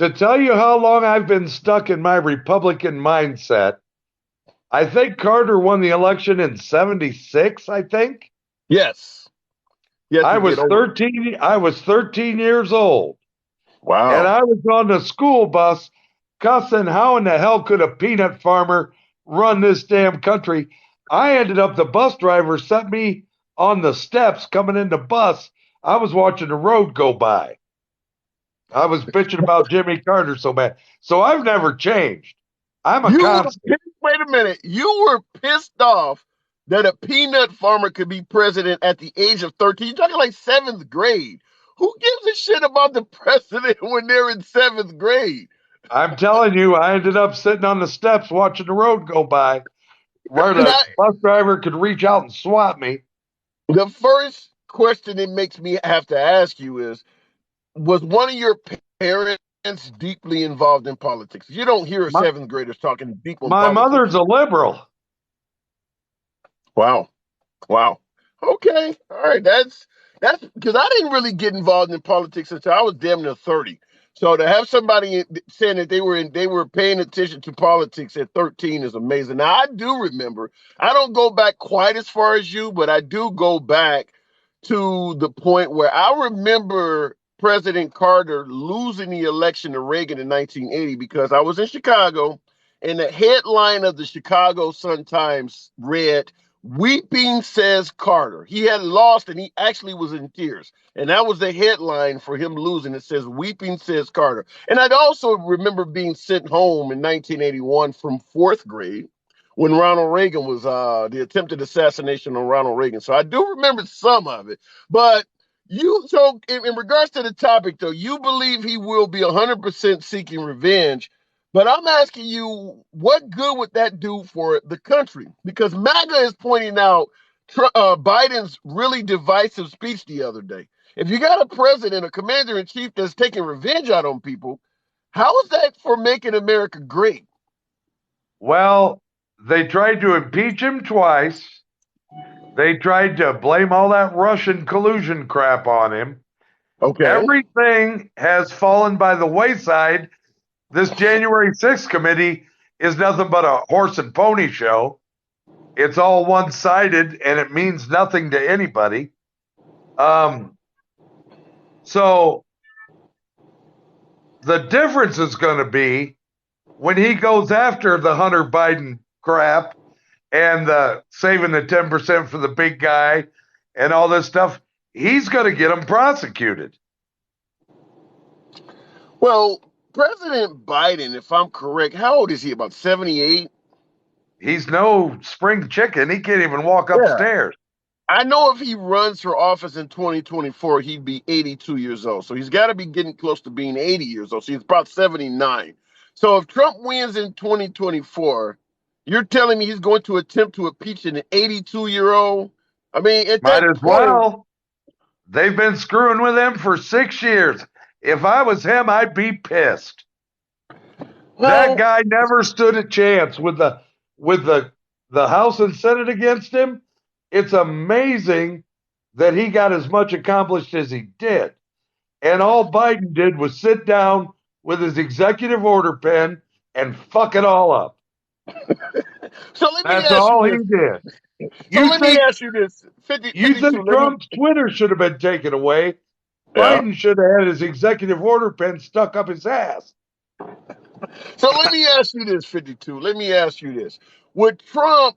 To tell you how long I've been stuck in my Republican mindset, I think Carter won the election in 76, I think. Yes. Yes, I was 13. I was 13 years old. Wow. And I was on the school bus cussing, how in the hell could a peanut farmer run this damn country? I ended up, the bus driver set me on the steps coming in the bus. I was watching the road go by. I was bitching about Jimmy Carter so bad. So I've never changed. I'm a constant. Wait a minute. You were pissed off that a peanut farmer could be president at the age of 13. You're talking like 7th grade. Who gives a shit about the president when they're in 7th grade? I'm telling you, I ended up sitting on the steps watching the road go by where the bus driver could reach out and swat me. The first question it makes me have to ask you is, was one of your parents deeply involved in politics? You don't hear 7th graders talking deep on politics. My mother's a liberal. Wow. Okay. All right. That's because I didn't really get involved in politics until I was damn near 30. So to have somebody saying that they were paying attention to politics at 13 is amazing. Now I do remember, I don't go back quite as far as you, but I do go back to the point where I remember President Carter losing the election to Reagan in 1980 because I was in Chicago and the headline of the Chicago Sun-Times read, "Weeping says Carter." He had lost and he actually was in tears. And that was the headline for him losing. It says, "Weeping says Carter." And I'd also remember being sent home in 1981 from 4th grade when Ronald Reagan was the attempted assassination on Ronald Reagan. So I do remember some of it. But so in regards to the topic, though, you believe he will be 100% seeking revenge. But I'm asking you, what good would that do for the country? Because MAGA is pointing out Biden's really divisive speech the other day. If you got a president, a commander-in-chief that's taking revenge out on people, how is that for making America great? Well, they tried to impeach him twice. They tried to blame all that Russian collusion crap on him. Okay. Everything has fallen by the wayside. This January 6th committee is nothing but a horse and pony show. It's all one-sided, and it means nothing to anybody. So the difference is going to be when he goes after the Hunter Biden crap and the saving the 10% for the big guy and all this stuff, he's going to get them prosecuted. Well, President Biden, if I'm correct, how old is he? About 78? He's no spring chicken. He can't even walk upstairs. I know if he runs for office in 2024, he'd be 82 years old. So he's got to be getting close to being 80 years old. So he's about 79. So if Trump wins in 2024, you're telling me he's going to attempt to impeach an 82-year-old? I mean, at might as well. They've been screwing with him for 6 years. If I was him, I'd be pissed. Well, that guy never stood a chance with the House and Senate against him. It's amazing that he got as much accomplished as he did. And all Biden did was sit down with his executive order pen and fuck it all up. So that's all he did. So let me ask you this. You think Trump's Twitter should have been taken away? Yeah. Biden should have had his executive order pen stuck up his ass. So let me ask you this, 52. Let me ask you this. Would Trump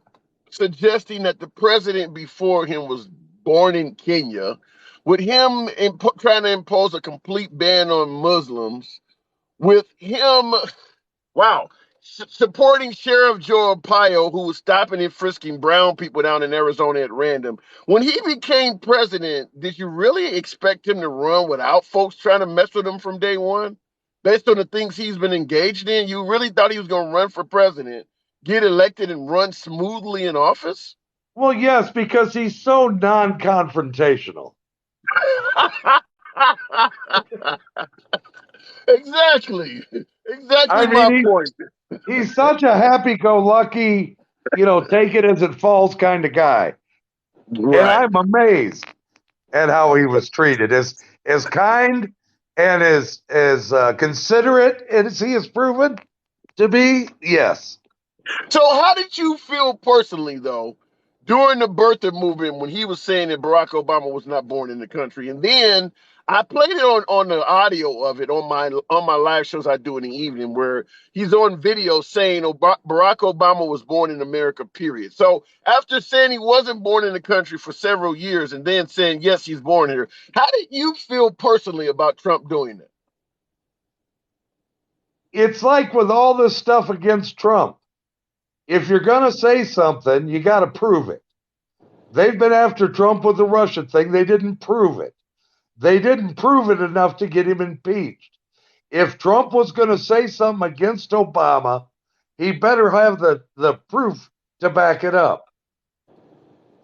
suggesting that the president before him was born in Kenya, with him trying to impose a complete ban on Muslims, with him, supporting Sheriff Joe Arpaio, who was stopping and frisking brown people down in Arizona at random. When he became president, did you really expect him to run without folks trying to mess with him from day one? Based on the things he's been engaged in, you really thought he was going to run for president, get elected, and run smoothly in office? Well, yes, because he's so non-confrontational. Exactly my point. He's such a happy-go-lucky, take it as it falls kind of guy. Right. And I'm amazed at how he was treated. As kind and as considerate as he has proven to be, yes. So how did you feel personally, though, during the birther movement when he was saying that Barack Obama was not born in the country? And then I played it on the audio of it on my live shows I do in the evening, where he's on video saying Barack Obama was born in America, period. So after saying he wasn't born in the country for several years and then saying, yes, he's born here, how did you feel personally about Trump doing that? It's like with all this stuff against Trump, if you're going to say something, you got to prove it. They've been after Trump with the Russia thing. They didn't prove it. They didn't prove it enough to get him impeached. If Trump was going to say something against Obama, he better have the proof to back it up.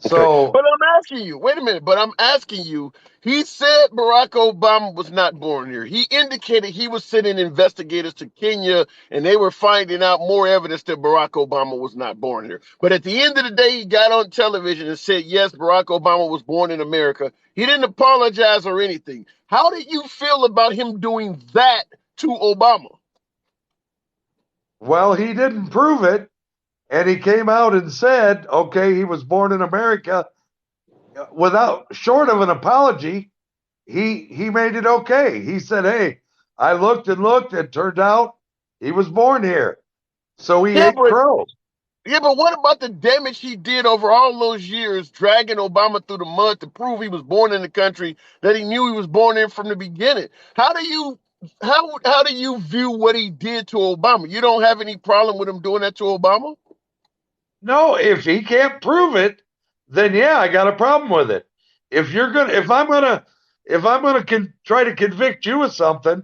So, but I'm asking you, wait a minute, but I'm asking you, he said Barack Obama was not born here. He indicated he was sending investigators to Kenya and they were finding out more evidence that Barack Obama was not born here. But at the end of the day, he got on television and said, yes, Barack Obama was born in America. He didn't apologize or anything. How did you feel about him doing that to Obama? Well, he didn't prove it. And he came out and said, okay, he was born in America. Without, short of an apology, he made it okay. He said, hey, I looked and looked, and turned out he was born here. So he ate crow. Yeah, but what about the damage he did over all those years, dragging Obama through the mud to prove he was born in the country that he knew he was born in from the beginning? How do you view what he did to Obama? You don't have any problem with him doing that to Obama? No, if he can't prove it, then yeah, I got a problem with it. If I'm gonna try to convict you of something,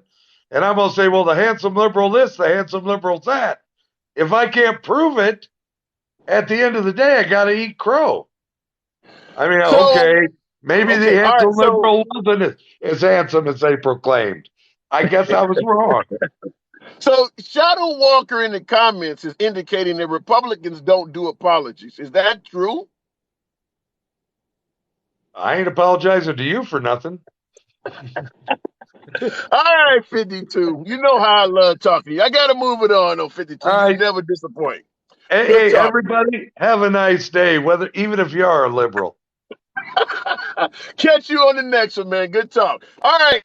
and I'm gonna say, well, the handsome liberal this, the handsome liberal that. If I can't prove it, at the end of the day, I got to eat crow. I mean, okay, maybe the handsome liberal wasn't as handsome as they proclaimed. I guess I was wrong. So Shadow Walker in the comments is indicating that Republicans don't do apologies. Is that true? I ain't apologizing to you for nothing. All right, 52. You know how I love talking to you. I got to move it on 52. You never disappoint. Hey, everybody, have a nice day, even if you are a liberal. Catch you on the next one, man. Good talk. All right.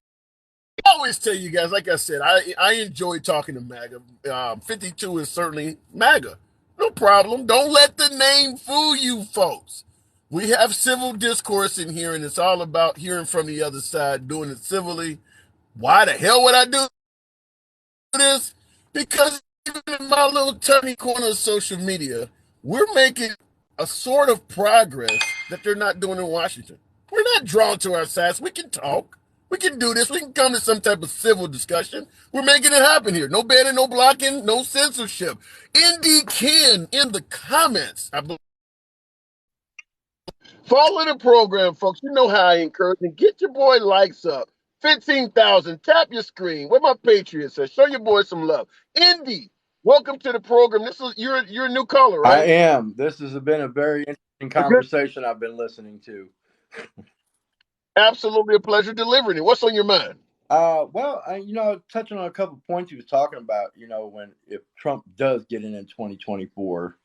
I always tell you guys, like I said, I enjoy talking to MAGA. 52 is certainly MAGA. No problem. Don't let the name fool you, folks. We have civil discourse in here, and it's all about hearing from the other side, doing it civilly. Why the hell would I do this? Because even in my little tiny corner of social media, we're making a sort of progress that they're not doing in Washington. We're not drawn to our sides. We can talk. We can do this. We can come to some type of civil discussion. We're making it happen here. No banning, no blocking, no censorship. Indy Ken in the comments, I believe. Follow the program, folks. You know how I encourage and get your boy likes up. 15,000. Tap your screen. Where my Patriots at? Show your boy some love. Indy, welcome to the program. This is you're a new caller, right? I am. This has been a very interesting conversation I've been listening to. Absolutely a pleasure delivering it. What's on your mind? Well, touching on a couple of points he was talking about, if Trump does get in 2024,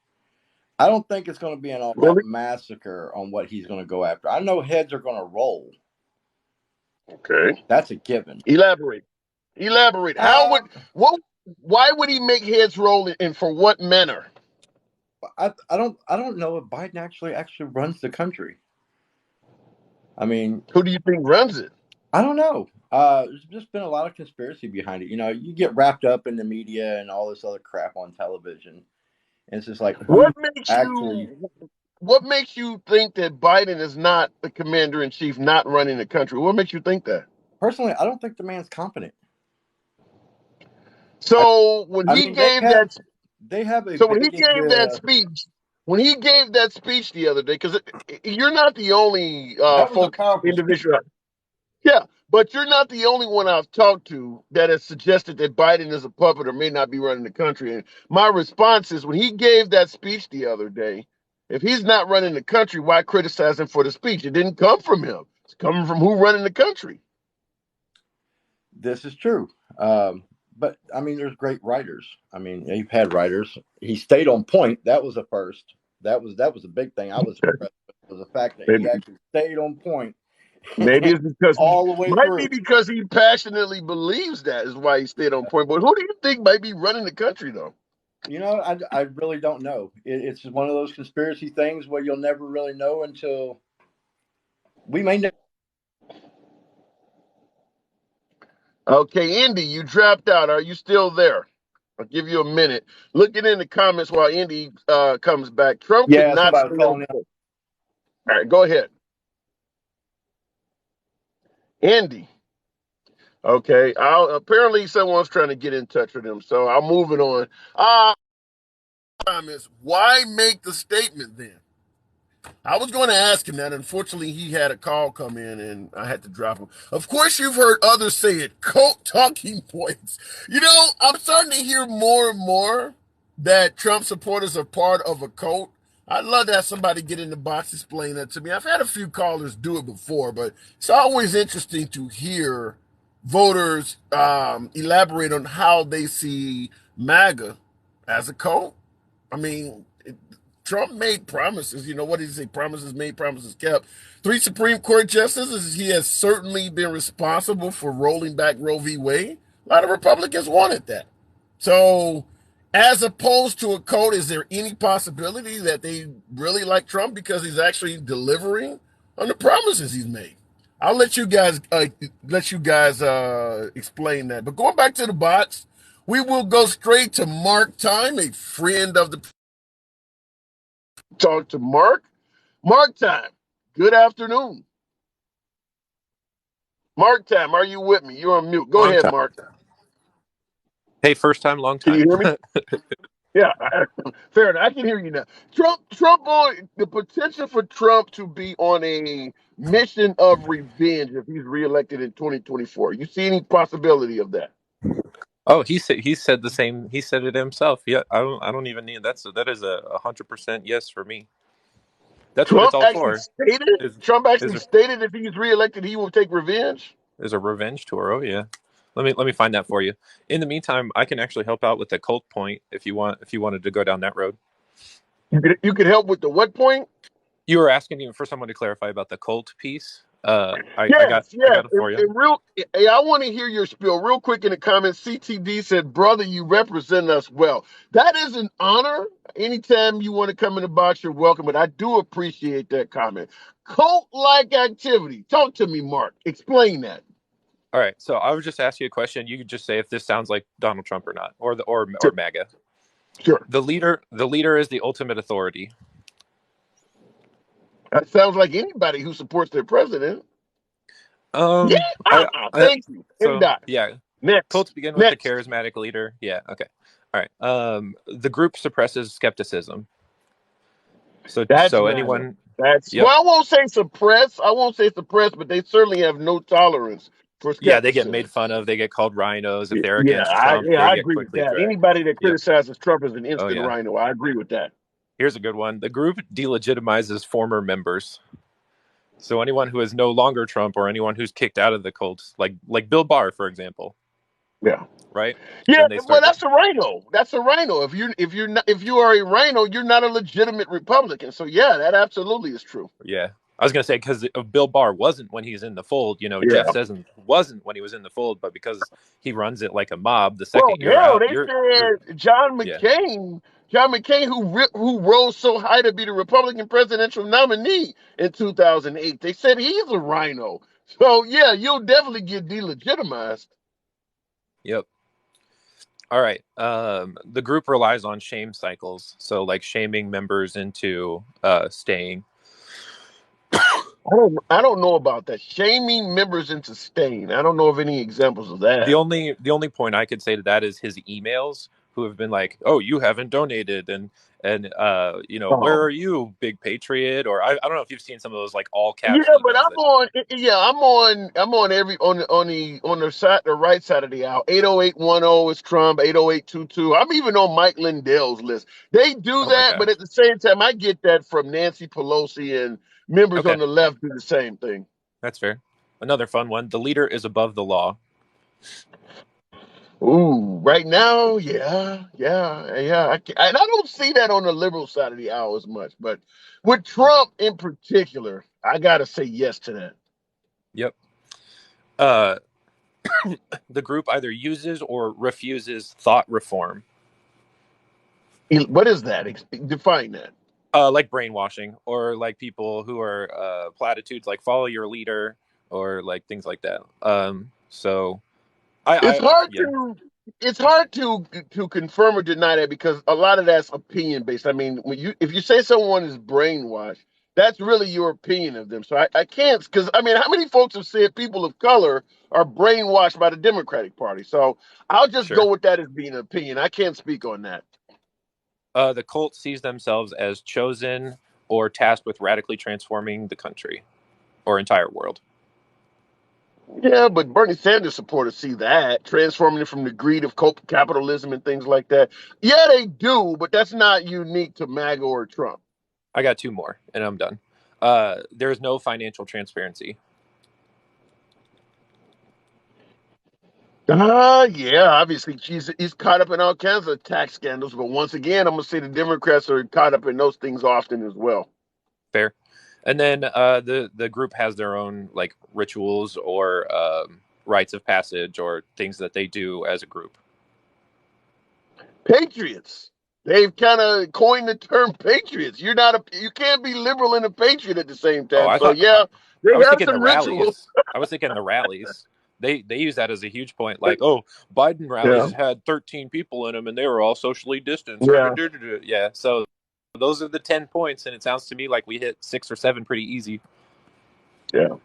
I don't think it's going to be an all-out massacre on what he's going to go after. I know heads are going to roll. Okay. That's a given. Elaborate. Why would he make heads roll and for what manner? I don't know if Biden actually runs the country. I mean, who do you think runs it? I don't know. There's just been a lot of conspiracy behind it. You get wrapped up in the media and all this other crap on television. And it's just like, what makes you think that Biden is not the commander in chief, not running the country? What makes you think that? Personally, I don't think the man's competent. So when he gave that speech the other day, because you're not the only individual. Yeah, but you're not the only one I've talked to that has suggested that Biden is a puppet or may not be running the country. And my response is, when he gave that speech the other day, if he's not running the country, why criticize him for the speech? It didn't come from him. It's coming from who running the country. This is true. But I mean, there's great writers. I mean, you've had writers. He stayed on point. That was a first. That was a big thing. I was impressed with was the fact that he actually stayed on point. Maybe it's because all the way might through. be because he passionately believes that is why he stayed on point. But who do you think might be running the country though? You know, I really don't know. It's one of those conspiracy things where you'll never really know until we may know. Okay, Indy, you dropped out. Are you still there? I'll give you a minute. Looking in the comments while Indy comes back. Trump cannot stay on point. All right, go ahead. Andy. Okay. Apparently someone's trying to get in touch with him, so I'm moving on. Comments. Why make the statement then? I was going to ask him that. Unfortunately, he had a call come in and I had to drop him. Of course, you've heard others say it. Cult talking points. You know, I'm starting to hear more and more that Trump supporters are part of a cult. I'd love to have somebody get in the box explain that to me. I've had a few callers do it before, but it's always interesting to hear voters elaborate on how they see MAGA as a cult. I mean, Trump made promises. You know, what did he say? Promises made, promises kept. 3 Supreme Court justices, he has certainly been responsible for rolling back Roe v. Wade. A lot of Republicans wanted that. So, as opposed to a cult, is there any possibility that they really like Trump because he's actually delivering on the promises he's made? I'll let you guys explain that. But going back to the bots, we will go straight to Mark Time, a friend of the talk to Mark. Mark Time, good afternoon. Mark Time, are you with me? You're on mute. Go ahead, Mark. Hey, first time, long time. Can you hear me? Yeah, fair enough. I can hear you now. Trump on the potential for Trump to be on a mission of revenge if he's reelected in 2024. You see any possibility of that? Oh, he said the same. He said it himself. Yeah, I don't even need that. So that is 100% yes for me. That's Trump what it's all for. Trump actually stated if he's reelected, he will take revenge. There's a revenge tour. Oh yeah. Let me find that for you. In the meantime, I can actually help out with the cult point if you wanted to go down that road. You could help with the what point? You were asking for someone to clarify about the cult piece. I got it for you. I want to hear your spiel real quick in the comments. CTD said, "Brother, you represent us well." That is an honor. Anytime you want to come in the box, you're welcome. But I do appreciate that comment. Cult-like activity. Talk to me, Mark. Explain that. All right. So I would just ask you a question. You could just say if this sounds like Donald Trump or not, or MAGA. Sure. The leader is the ultimate authority. That sounds like anybody who supports their president. Thank you. So, yeah. Next. Cults begin with the charismatic leader. Yeah. Okay. All right. The group suppresses skepticism. So anyone. Well, I won't say suppress, but they certainly have no tolerance for skepticism. Yeah, they get made fun of. They get called rhinos if they're against Trump. I agree with that. Anybody that criticizes Trump is an instant rhino. I agree with that. Here's a good one. The group delegitimizes former members. So anyone who is no longer Trump or anyone who's kicked out of the cult, like Bill Barr, for example. Yeah. Right. Yeah. Well, that's a rhino. That's a rhino. If you are a rhino, you're not a legitimate Republican. So yeah, that absolutely is true. Yeah. I was going to say, because Bill Barr wasn't when he's in the fold, Jeff Sessions wasn't when he was in the fold, but because he runs it like a mob, the second you're out, said John McCain, who rose so high to be the Republican presidential nominee in 2008, they said he's a rhino. So yeah, you'll definitely get delegitimized. Yep. All right. The group relies on shame cycles. So like shaming members into staying. I don't know about that. Shaming members into staying. I don't know of any examples of that. The only point I could say to that is his emails, who have been like, "Oh, you haven't donated," and where are you, big patriot? Or I don't know if you've seen some of those like all caps. Yeah, but I'm on the side, the right side of the aisle. 80810 is Trump. 80822. I'm even on Mike Lindell's list. They do that, but at the same time, I get that from Nancy Pelosi and members on the left do the same thing. That's fair. Another fun one. The leader is above the law. Ooh, right now, yeah. And I don't see that on the liberal side of the aisle as much, but with Trump in particular, I gotta say yes to that. Yep. The group either uses or refuses thought reform. What is that? Define that. Like brainwashing, or like people who are platitudes, like follow your leader, or like things like that. So It's hard yeah, to confirm or deny that because a lot of that's opinion based. I mean, if you say someone is brainwashed, that's really your opinion of them. So I can't, because I mean, how many folks have said people of color are brainwashed by the Democratic Party? So I'll just go sure. with that as being an opinion. I can't speak on that. The cult sees themselves as chosen or tasked with radically transforming the country or entire world. Yeah, but Bernie Sanders supporters see that transforming it from the greed of capitalism and things like that. Yeah, they do, but that's not unique to MAGA or Trump. I got two more, and I'm done. There is no financial transparency. Yeah, obviously he's caught up in all kinds of tax scandals, but once again, I'm gonna say the Democrats are caught up in those things often as well. Fair. And then the group has their own like rituals or rites of passage or things that they do as a group. Patriots. They've kind of coined the term patriots. You can't be liberal and a patriot at the same Oh, time. So yeah, they I was have thinking the some rituals. rallies. I was thinking the rallies. They use that as a huge point. Like, oh, Biden Yeah, rallies had 13 people in them, and they were all socially distanced. yeah. Yeah. So those are the 10 points, and it sounds to me like we hit 6 or 7 pretty easy. Yeah.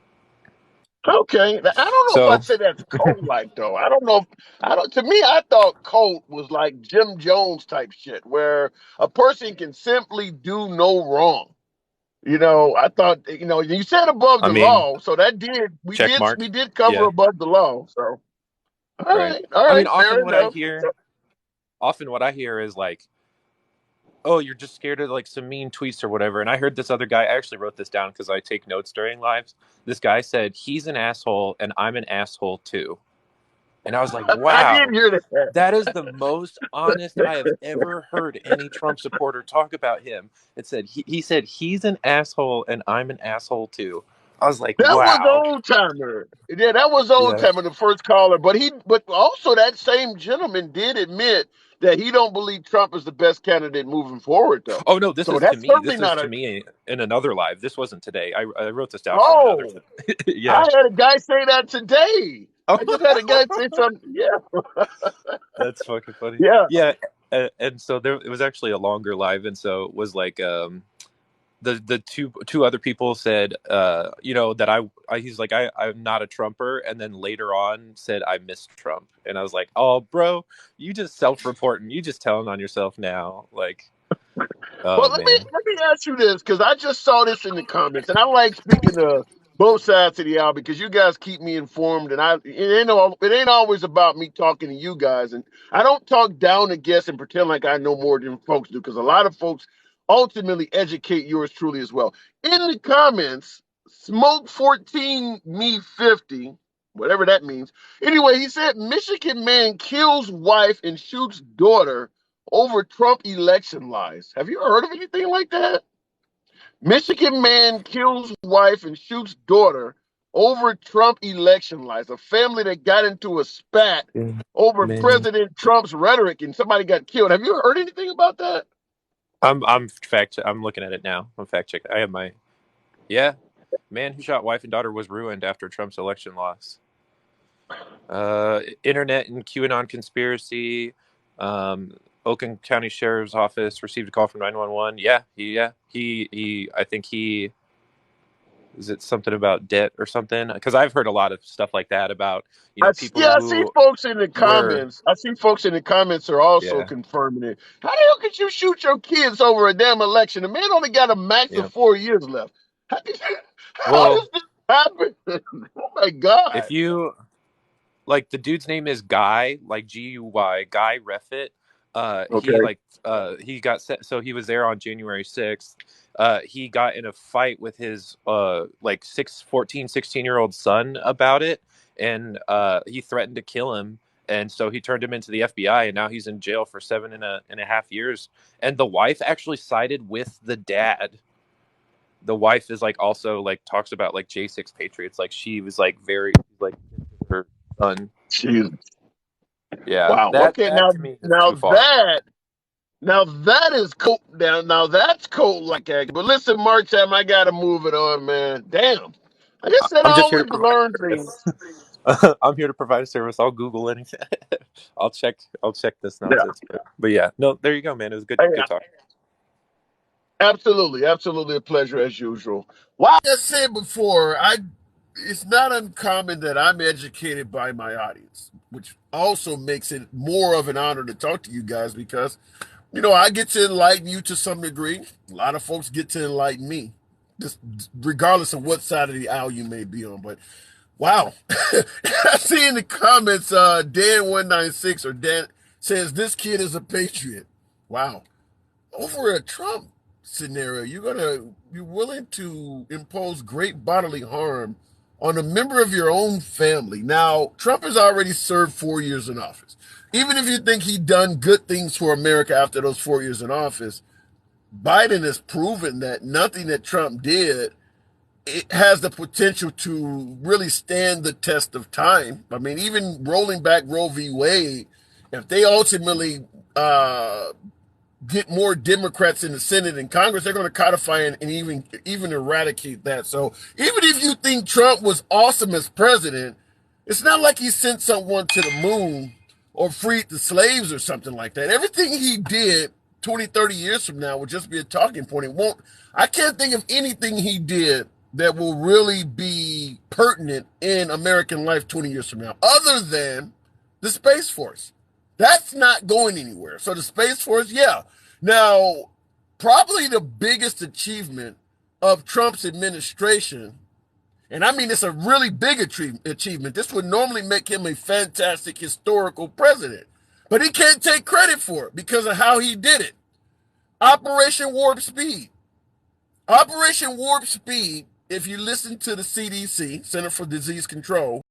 Okay. Now, I don't know if So I'd say that's cult like though. I don't know if I don't to me I thought cult was like Jim Jones type shit where a person can simply do no wrong. I thought you said above I the mean, law, so that did we check did mark. we did cover Yeah. above the law. So Right. all I mean, right, fair enough. often what I hear is like, oh, you're just scared of like some mean tweets or whatever. And I heard this other guy, I actually wrote this down because I take notes during lives. This guy said, he's an asshole and I'm an asshole too. And I was like, I did wow, hear that. that is the most honest I have ever heard any Trump supporter talk about him. It said, he said, he's an asshole and I'm an asshole too. I was like, That was wow. old timer. Yeah, that was old Yeah. timer, the first caller. But also that same gentleman did admit that he don't believe Trump is the best candidate moving forward, though. Oh no, this So is to that's me. certainly This is not to a. me in another live. This wasn't today. I wrote this down from another. Oh, Yeah. I had a guy say that today. Oh, I just had a guy say something. Yeah, that's fucking funny. yeah. Yeah, and so there it was actually a longer live, and so it was like the two other people said that he's like I'm not a Trumper, and then later on said I miss Trump, and I was like, oh bro, you just self-reporting, you just telling on yourself now, like, Well, oh let me man. let me ask you this because I just saw this in the comments, and I like speaking to both sides of the aisle because you guys keep me informed, and it ain't always about me talking to you guys, and I don't talk down to guests and pretend like I know more than folks do because a lot of folks ultimately educate yours truly as well. In the comments, Smoke 14 me 50, whatever that means. Anyway, he said Michigan man kills wife and shoots daughter over Trump election lies. Have you heard of anything like that? Michigan man kills wife and shoots daughter over Trump election lies. A family that got into a spat over Man, President Trump's rhetoric and somebody got killed. Have you heard anything about that? I'm looking at it now. I'm fact checking. I have my yeah. Man who shot wife and daughter was ruined after Trump's election loss. Internet and QAnon conspiracy. Oakland County Sheriff's Office received a call from 911. He. I think he. Is it something about debt or something? Because I've heard a lot of stuff like that about people I see who folks in the were comments. I see folks in the comments are also yeah confirming it. How the hell could you shoot your kids over a damn election? The man only got a max yeah. of 4 years left. How Well, does this happen? Oh my if God. you like the dude's name is Guy, like Guy, Guy Reffitt. He Okay. like he got set, so he was there on January 6th. He got in a fight with his like 16-year-old son about it, and he threatened to kill him. And so he turned him into the FBI, and now he's in jail for 7.5 years. And the wife actually sided with the dad. The wife is like also like talks about like J6 Patriots. Like she was like very like her son. Jesus. Yeah. Wow. That Okay. to me is too far. Now that is cool. Now that's cool. Like that. But listen, Marcham, I gotta move it on, man. Damn. I guess I I'm just here to always provide learn a things. service. I'm here to provide a service. I'll Google anything. I'll check this Yeah. nonsense. But yeah, no, there you go, man. It was good Yeah. talk. Absolutely, absolutely a pleasure as usual. Wow. Like I said before, it's not uncommon that I'm educated by my audience, which also makes it more of an honor to talk to you guys because, I get to enlighten you to some degree. A lot of folks get to enlighten me, just regardless of what side of the aisle you may be on. But wow, I see in the comments, Dan196 or Dan says this kid is a patriot. Wow, over a Trump scenario, you're willing to impose great bodily harm on a member of your own family. Now, Trump has already served 4 years in office. Even if you think he done good things for America after those 4 years in office, Biden has proven that nothing that Trump did it has the potential to really stand the test of time. I mean, even rolling back Roe v. Wade, if they ultimately get more Democrats in the Senate and Congress, they're going to codify and even eradicate that. So even if you think Trump was awesome as president, it's not like he sent someone to the moon or freed the slaves or something like that. Everything he did 20, 30 years from now will just be a talking point. I can't think of anything he did that will really be pertinent in American life 20 years from now, other than the Space Force. That's not going anywhere. So the Space Force, yeah. Now, probably the biggest achievement of Trump's administration, and I mean it's a really big achievement. This would normally make him a fantastic historical president, but he can't take credit for it because of how he did it. Operation Warp Speed. Operation Warp Speed, if you listen to the CDC, Center for Disease Control,